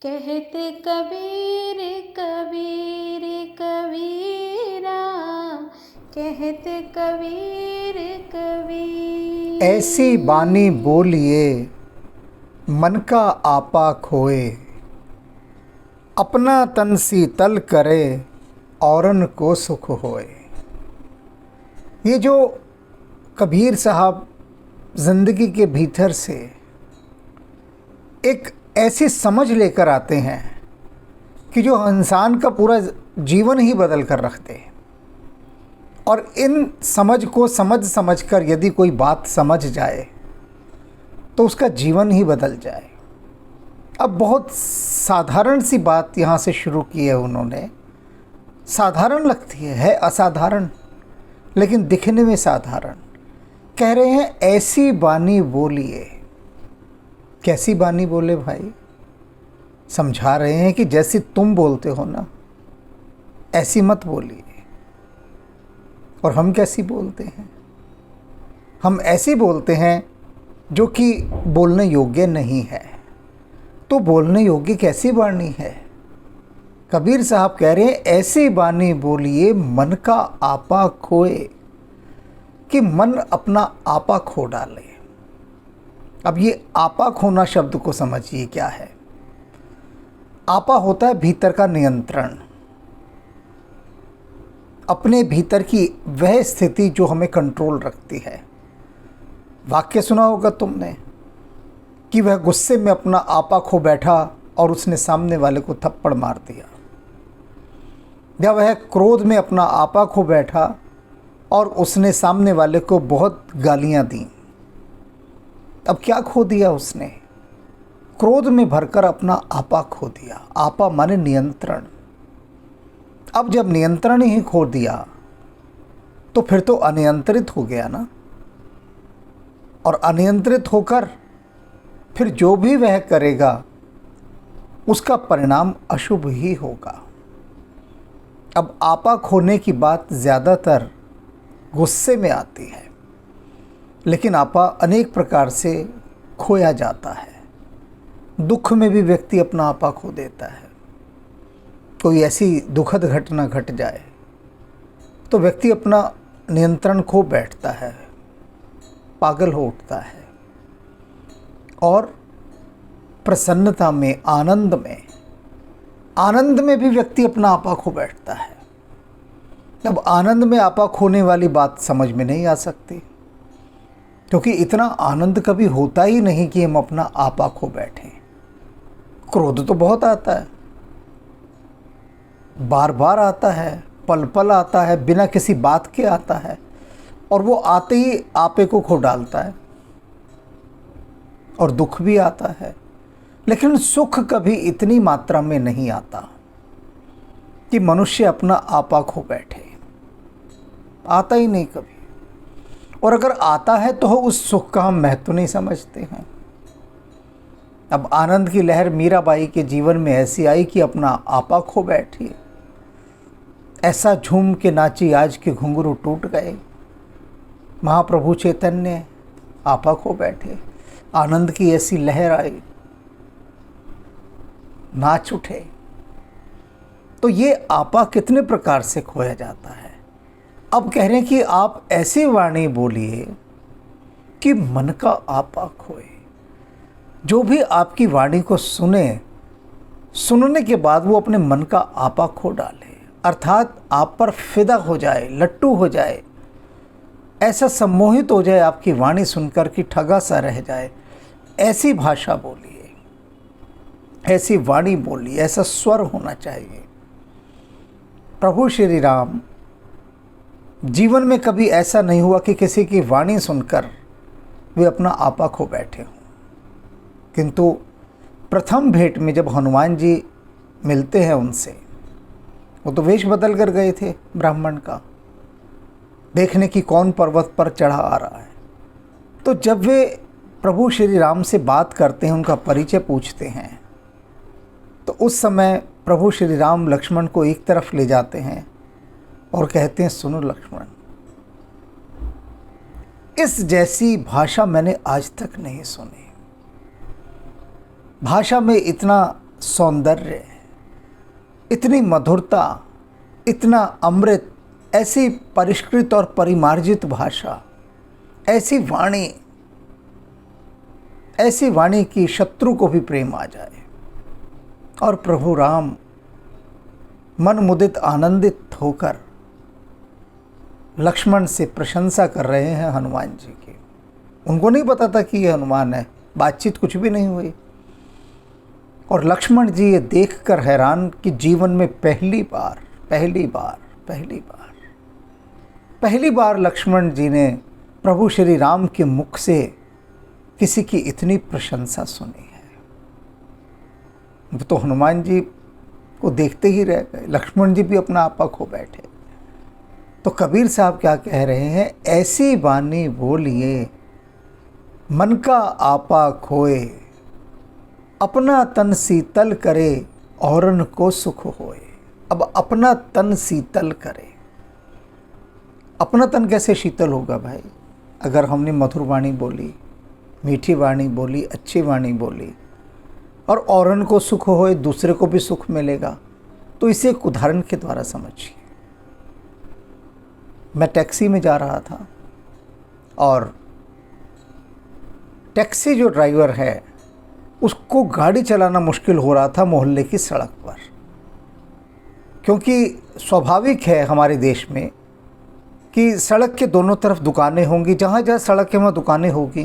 कहते कबीर कबीर कबीरा, कहते कबीर कबीर। ऐसी बानी बोलिए मन का आपा खोए, अपना तन शीतल करे औरन को सुख होए। ये जो कबीर साहब ज़िंदगी के भीतर से एक ऐसी समझ लेकर आते हैं कि जो इंसान का पूरा जीवन ही बदल कर रखते हैं। और इन समझ को समझ कर यदि कोई बात समझ जाए तो उसका जीवन ही बदल जाए। अब बहुत साधारण सी बात यहाँ से शुरू की है उन्होंने। साधारण लगती है असाधारण, लेकिन दिखने में साधारण। कह रहे हैं ऐसी बानी बोलिए। कैसी बानी बोले भाई? समझा रहे हैं कि जैसी तुम बोलते हो ना, ऐसी मत बोलिए। और हम कैसी बोलते हैं? हम ऐसी बोलते हैं जो कि बोलने योग्य नहीं है। तो बोलने योग्य कैसी बानी है? कबीर साहब कह रहे हैं ऐसी बानी बोलिए मन का आपा खोए, कि मन अपना आपा खो डाले। अब ये आपा खोना शब्द को समझिए क्या है। आपा होता है भीतर का नियंत्रण, अपने भीतर की वह स्थिति जो हमें कंट्रोल रखती है। वाक्य सुना होगा तुमने कि वह गुस्से में अपना आपा खो बैठा और उसने सामने वाले को थप्पड़ मार दिया, या वह क्रोध में अपना आपा खो बैठा और उसने सामने वाले को बहुत गालियां दी। अब क्या खो दिया उसने? क्रोध में भरकर अपना आपा खो दिया। आपा माने नियंत्रण। अब जब नियंत्रण ही खो दिया तो फिर तो अनियंत्रित हो गया ना। और अनियंत्रित होकर फिर जो भी वह करेगा उसका परिणाम अशुभ ही होगा। अब आपा खोने की बात ज़्यादातर गुस्से में आती है, लेकिन आपा अनेक प्रकार से खोया जाता है। दुख में भी व्यक्ति अपना आपा खो देता है। कोई ऐसी दुखद घटना घट जाए तो व्यक्ति अपना नियंत्रण खो बैठता है, पागल हो उठता है। और प्रसन्नता में, आनंद में भी व्यक्ति अपना आपा खो बैठता है। अब आनंद में आपा खोने वाली बात समझ में नहीं आ सकती, क्योंकि इतना आनंद कभी होता ही नहीं कि हम अपना आपा खो बैठें। क्रोध तो बहुत आता है, बार बार आता है, पल पल आता है, बिना किसी बात के आता है, और वो आते ही आपे को खो डालता है। और दुख भी आता है, लेकिन सुख कभी इतनी मात्रा में नहीं आता कि मनुष्य अपना आपा खो बैठे। आता ही नहीं कभी। और अगर आता है तो उस सुख का हम महत्व नहीं समझते हैं। अब आनंद की लहर मीराबाई के जीवन में ऐसी आई कि अपना आपा खो बैठी। ऐसा झूम के नाची आज के घुंघरू टूट गए। महाप्रभु चैतन्य आपा खो बैठे। आनंद की ऐसी लहर आई, नाच उठे। तो ये आपा कितने प्रकार से खोया जाता है। अब कह रहे हैं कि आप ऐसी वाणी बोलिए कि मन का आपा खोए। जो भी आपकी वाणी को सुने, सुनने के बाद वो अपने मन का आपा खो डाले, अर्थात आप पर फिदा हो जाए, लट्टू हो जाए, ऐसा सम्मोहित हो जाए आपकी वाणी सुनकर कि ठगा सा रह जाए। ऐसी भाषा बोलिए, ऐसी वाणी बोलिए, ऐसा स्वर होना चाहिए। प्रभु श्री राम जीवन में कभी ऐसा नहीं हुआ कि किसी की वाणी सुनकर वे अपना आपा खो बैठे हों। किंतु प्रथम भेंट में जब हनुमान जी मिलते हैं उनसे, वो तो वेश बदल कर गए थे ब्राह्मण का, देखने की कौन पर्वत पर चढ़ा आ रहा है। तो जब वे प्रभु श्री राम से बात करते हैं, उनका परिचय पूछते हैं, तो उस समय प्रभु श्री राम लक्ष्मण को एक तरफ ले जाते हैं और कहते हैं, सुनो लक्ष्मण, इस जैसी भाषा मैंने आज तक नहीं सुनी। भाषा में इतना सौंदर्य, इतनी मधुरता, इतना अमृत, ऐसी परिष्कृत और परिमार्जित भाषा, ऐसी वाणी की शत्रु को भी प्रेम आ जाए। और प्रभु राम मन मुदित आनंदित होकर लक्ष्मण से प्रशंसा कर रहे हैं हनुमान जी की। उनको नहीं पता था कि ये हनुमान है, बातचीत कुछ भी नहीं हुई। और लक्ष्मण जी ये देखकर हैरान कि जीवन में पहली बार लक्ष्मण जी ने प्रभु श्री राम के मुख से किसी की इतनी प्रशंसा सुनी है। तो हनुमान जी को देखते ही रह गए, लक्ष्मण जी भी अपना आपा खो बैठे। तो कबीर साहब क्या कह रहे हैं, ऐसी वाणी बोलिए मन का आपा खोए, अपना तन शीतल करे औरन को सुख होए। अब अपना तन शीतल करे, अपना तन कैसे शीतल होगा भाई? अगर हमने मधुर वाणी बोली, मीठी वाणी बोली, अच्छी वाणी बोली और औरन को सुख होए, दूसरे को भी सुख मिलेगा। तो इसे एक उदाहरण के द्वारा समझिए। मैं टैक्सी में जा रहा था और टैक्सी जो ड्राइवर है उसको गाड़ी चलाना मुश्किल हो रहा था मोहल्ले की सड़क पर, क्योंकि स्वाभाविक है हमारे देश में कि सड़क के दोनों तरफ दुकानें होंगी, जहाँ जहाँ सड़क है वहाँ दुकानें होंगी,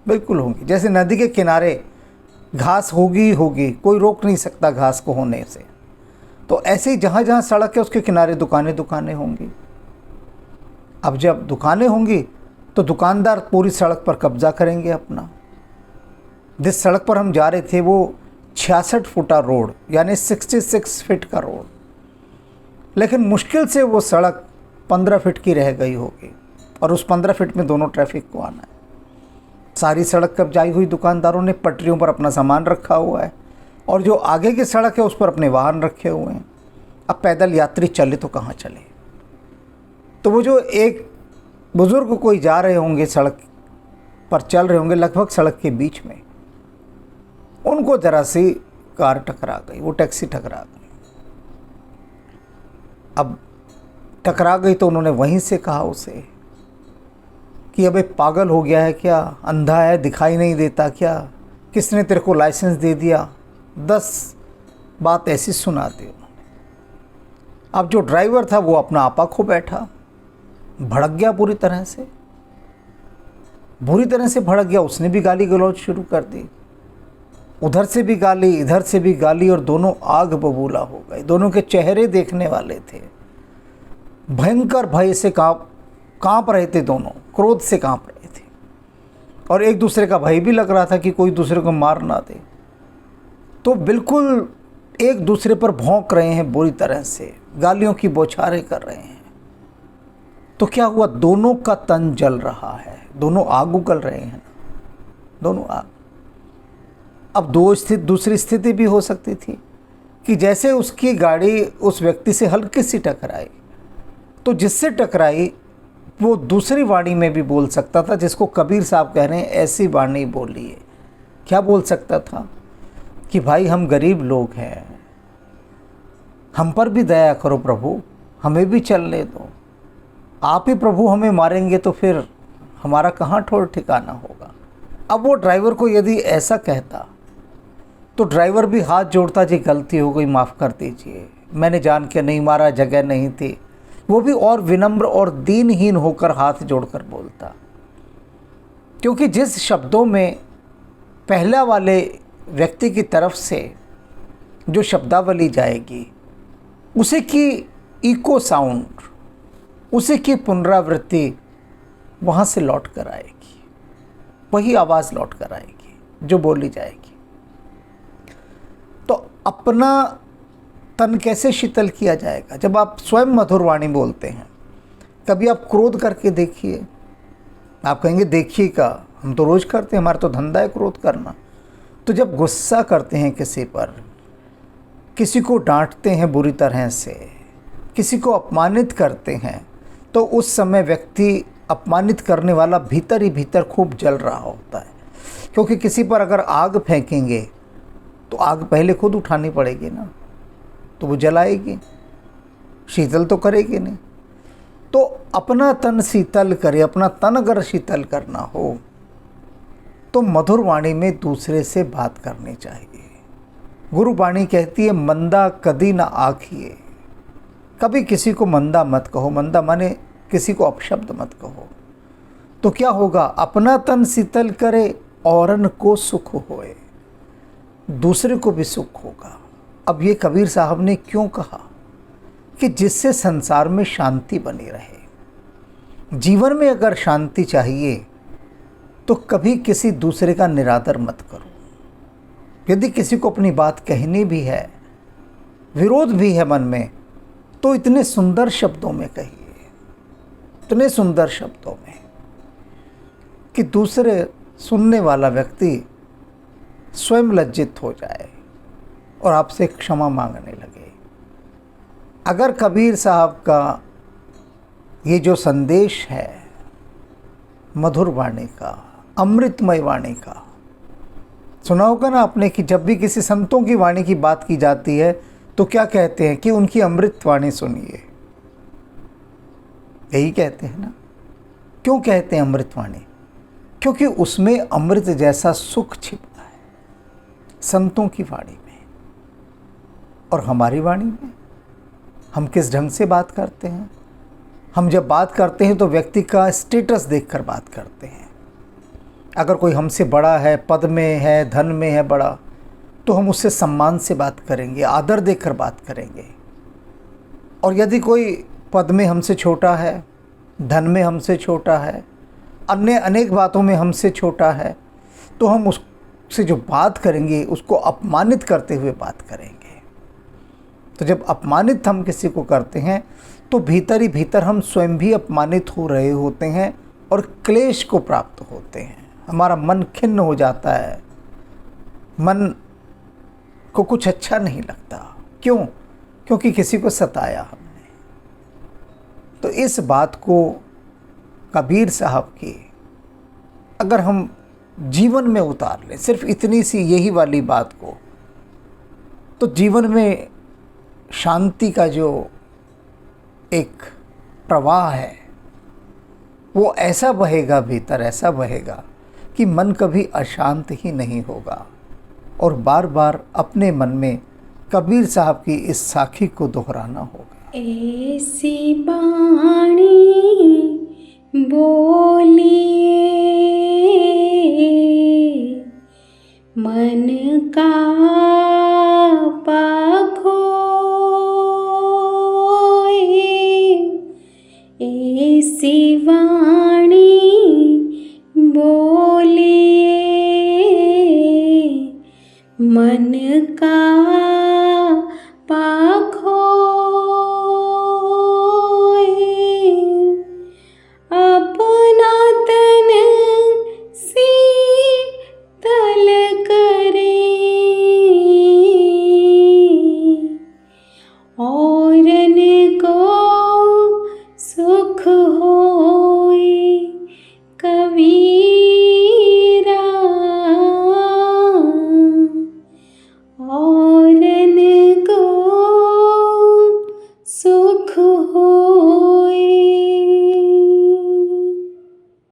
बिल्कुल होंगी। जैसे नदी के किनारे घास होगी, कोई रोक नहीं सकता घास को होने से। तो ऐसे ही जहाँ जहाँ सड़क है उसके किनारे दुकानें होंगी। अब जब दुकानें होंगी तो दुकानदार पूरी सड़क पर कब्जा करेंगे अपना। जिस सड़क पर हम जा रहे थे वो 66 फुटा रोड, यानी 66 फीट का रोड, लेकिन मुश्किल से वो सड़क 15 फीट की रह गई होगी और उस 15 फीट में दोनों ट्रैफिक को आना है। सारी सड़क कब्जाई हुई, दुकानदारों ने पटरियों पर अपना सामान रखा हुआ है और जो आगे की सड़क है उस पर अपने वाहन रखे हुए हैं। अब पैदल यात्री चले तो कहाँ चले? तो वो जो एक बुज़ुर्ग कोई जा रहे होंगे, सड़क पर चल रहे होंगे, लगभग सड़क के बीच में, उनको ज़रा सी कार टकरा गई, वो टैक्सी टकरा गई। अब टकरा गई तो उन्होंने वहीं से कहा उसे कि अबे पागल हो गया है क्या, अंधा है, दिखाई नहीं देता क्या, किसने तेरे को लाइसेंस दे दिया? 10 बात ऐसी सुना दी उन्होंने। अब जो ड्राइवर था वो अपना आपा खो बैठा, भड़क गया बुरी तरह से भड़क गया। उसने भी गाली गलौज शुरू कर दी, उधर से भी गाली, इधर से भी गाली, और दोनों आग बबूला हो गए। दोनों के चेहरे देखने वाले थे, भयंकर भय से कांप रहे थे, दोनों क्रोध से कांप रहे थे और एक दूसरे का भय भी लग रहा था कि कोई दूसरे को मार ना दे। तो बिल्कुल एक दूसरे पर भौंक रहे हैं बुरी तरह से, गालियों की बौछारें कर रहे हैं। तो क्या हुआ, दोनों का तन जल रहा है, दोनों आग उगल रहे हैं, दोनों आग। अब दूसरी स्थिति भी हो सकती थी कि जैसे उसकी गाड़ी उस व्यक्ति से हल्की सी टकराई, तो जिससे टकराई वो दूसरी वाणी में भी बोल सकता था, जिसको कबीर साहब कह रहे हैं ऐसी वाणी बोलिए। क्या बोल सकता था कि भाई हम गरीब लोग हैं, हम पर भी दया करो प्रभु, हमें भी चलने दो। आप ही प्रभु हमें मारेंगे तो फिर हमारा कहाँ ठौर ठिकाना होगा। अब वो ड्राइवर को यदि ऐसा कहता तो ड्राइवर भी हाथ जोड़ता, जी गलती हो गई, माफ़ कर दीजिए, मैंने जान के नहीं मारा, जगह नहीं थी। वो भी और विनम्र और दीनहीन होकर हाथ जोड़कर बोलता, क्योंकि जिस शब्दों में पहला वाले व्यक्ति की तरफ से जो शब्दावली जाएगी, उसी की इको साउंड, उसी की पुनरावृत्ति वहाँ से लौट कर आएगी, वही आवाज़ लौट कर आएगी जो बोली जाएगी। तो अपना तन कैसे शीतल किया जाएगा? जब आप स्वयं मधुर वाणी बोलते हैं। कभी आप क्रोध करके देखिए, आप कहेंगे देखिए का, हम तो रोज़ करते हैं, हमारा तो धंधा है क्रोध करना। तो जब गुस्सा करते हैं किसी पर, किसी को डांटते हैं बुरी तरह से, किसी को अपमानित करते हैं, तो उस समय व्यक्ति अपमानित करने वाला भीतर ही भीतर खूब जल रहा होता है। क्योंकि किसी पर अगर आग फेंकेंगे तो आग पहले खुद उठानी पड़ेगी ना, तो वो जलाएगी, शीतल तो करेगी नहीं। तो अपना तन शीतल करे, अपना तन अगर शीतल करना हो तो मधुर वाणी में दूसरे से बात करनी चाहिए। गुरुवाणी कहती है मंदा कदी न आखिए, कभी किसी को मंदा मत कहो। मंदा माने किसी को अपशब्द मत कहो। तो क्या होगा, अपना तन शीतल करे औरन को सुख होए, दूसरे को भी सुख होगा। अब ये कबीर साहब ने क्यों कहा कि जिससे संसार में शांति बनी रहे। जीवन में अगर शांति चाहिए तो कभी किसी दूसरे का निरादर मत करो। यदि किसी को अपनी बात कहनी भी है, विरोध भी है मन में, तो इतने सुंदर शब्दों में कहिए, इतने सुंदर शब्दों में कि दूसरे सुनने वाला व्यक्ति स्वयं लज्जित हो जाए और आपसे क्षमा मांगने लगे। अगर कबीर साहब का ये जो संदेश है मधुर वाणी का, अमृतमय वाणी का, सुना होगा ना आपने कि जब भी किसी संतों की वाणी की बात की जाती है तो क्या कहते हैं कि उनकी अमृत वाणी सुनिए। यही कहते हैं ना। क्यों कहते हैं अमृत वाणी? क्योंकि उसमें अमृत जैसा सुख छिपा है संतों की वाणी में। और हमारी वाणी में हम किस ढंग से बात करते हैं? हम जब बात करते हैं तो व्यक्ति का स्टेटस देखकर बात करते हैं। अगर कोई हमसे बड़ा है, पद में है, धन में है बड़ा, तो हम उससे सम्मान से बात करेंगे, आदर देकर बात करेंगे। और यदि कोई पद में हमसे छोटा है, धन में हमसे छोटा है, अन्य अनेक बातों में हमसे छोटा है, तो हम उससे जो बात करेंगे उसको अपमानित करते हुए बात करेंगे। तो जब अपमानित हम किसी को करते हैं तो भीतर ही भीतर हम स्वयं भी अपमानित हो रहे होते हैं और क्लेश को प्राप्त होते हैं। हमारा मन खिन्न हो जाता है, मन को कुछ अच्छा नहीं लगता। क्यों? क्योंकि किसी को सताया हमने। तो इस बात को कबीर साहब की अगर हम जीवन में उतार लें, सिर्फ इतनी सी यही वाली बात को, तो जीवन में शांति का जो एक प्रवाह है वो ऐसा बहेगा भीतर, ऐसा बहेगा कि मन कभी अशांत ही नहीं होगा। और बार बार अपने मन में कबीर साहब की इस साखी को दोहराना होगा। ऐसी बाणी बोलिए मन का पाखोए, ऐसी वाणी बोलिए मन का